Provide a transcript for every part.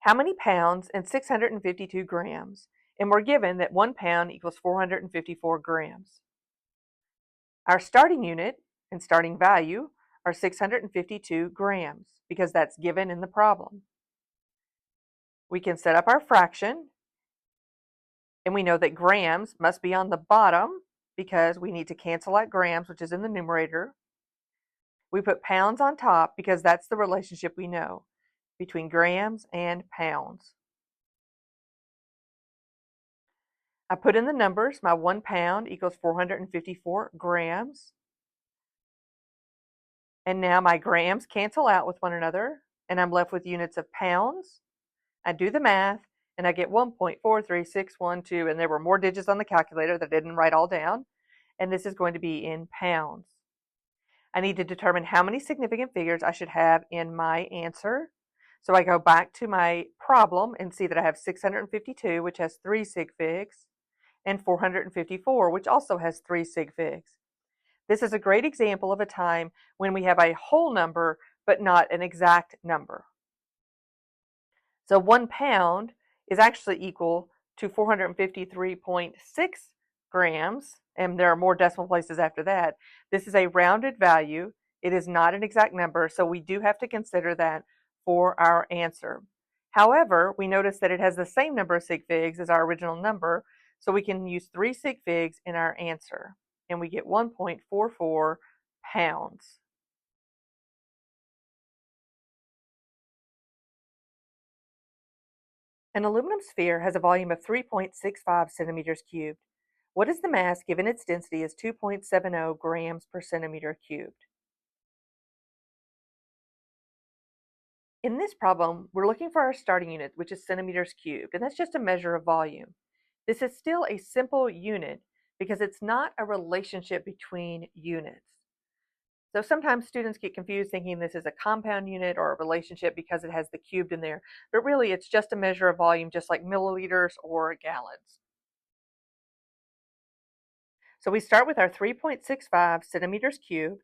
How many pounds and 652 grams? And we're given that 1 pound equals 454 grams. Our starting unit and starting value are 652 grams because that's given in the problem. We can set up our fraction, and we know that grams must be on the bottom because we need to cancel out grams, which is in the numerator. We put pounds on top because that's the relationship we know between grams and pounds. I put in the numbers. My 1 pound equals 454 grams. And now my grams cancel out with one another, and I'm left with units of pounds. I do the math, and I get 1.43612, and there were more digits on the calculator that I didn't write all down, and this is going to be in pounds. I need to determine how many significant figures I should have in my answer. So I go back to my problem and see that I have 652, which has 3 sig figs, and 454, which also has 3 sig figs. This is a great example of a time when we have a whole number but not an exact number. So 1 pound is actually equal to 453.6 grams, and there are more decimal places after that. This is a rounded value. It is not an exact number, so we do have to consider that for our answer. However, we notice that it has the same number of sig figs as our original number, so we can use 3 sig figs in our answer, and we get 1.44 pounds. An aluminum sphere has a volume of 3.65 centimeters cubed. What is the mass given its density is 2.70 grams per centimeter cubed? In this problem, we're looking for our starting unit, which is centimeters cubed, and that's just a measure of volume. This is still a simple unit because it's not a relationship between units. So sometimes students get confused thinking this is a compound unit or a relationship because it has the cubed in there, but really it's just a measure of volume, just like milliliters or gallons. So we start with our 3.65 centimeters cubed.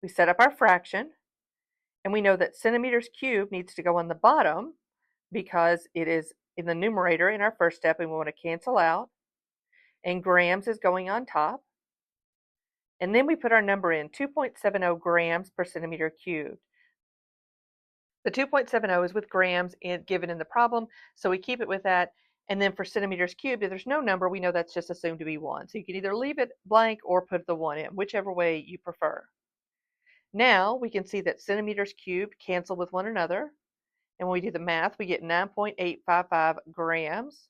We set up our fraction, and we know that centimeters cubed needs to go on the bottom because it is in the numerator in our first step and we want to cancel out, and grams is going on top. And then we put our number in, 2.70 grams per centimeter cubed. The 2.70 is with grams given in the problem, so we keep it with that. And then for centimeters cubed, if there's no number, we know that's just assumed to be 1. So you can either leave it blank or put the 1 in, whichever way you prefer. Now we can see that centimeters cubed cancel with one another. And when we do the math, we get 9.855 grams.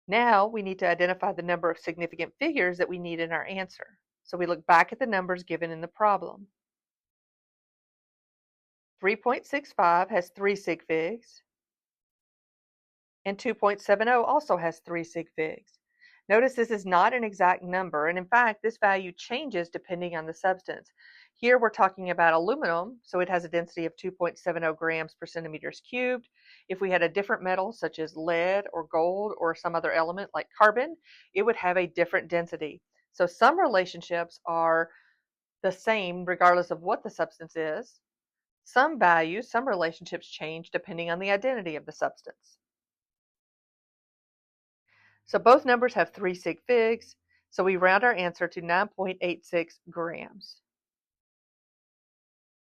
Now we need to identify the number of significant figures that we need in our answer. So we look back at the numbers given in the problem. 3.65 has 3 sig figs, and 2.70 also has 3 sig figs. Notice this is not an exact number, and in fact, this value changes depending on the substance. Here we're talking about aluminum, so it has a density of 2.70 grams per centimeters cubed. If we had a different metal, such as lead or gold or some other element like carbon, it would have a different density. So some relationships are the same regardless of what the substance is. Some values, some relationships change depending on the identity of the substance. So both numbers have 3 sig figs, so we round our answer to 9.86 grams.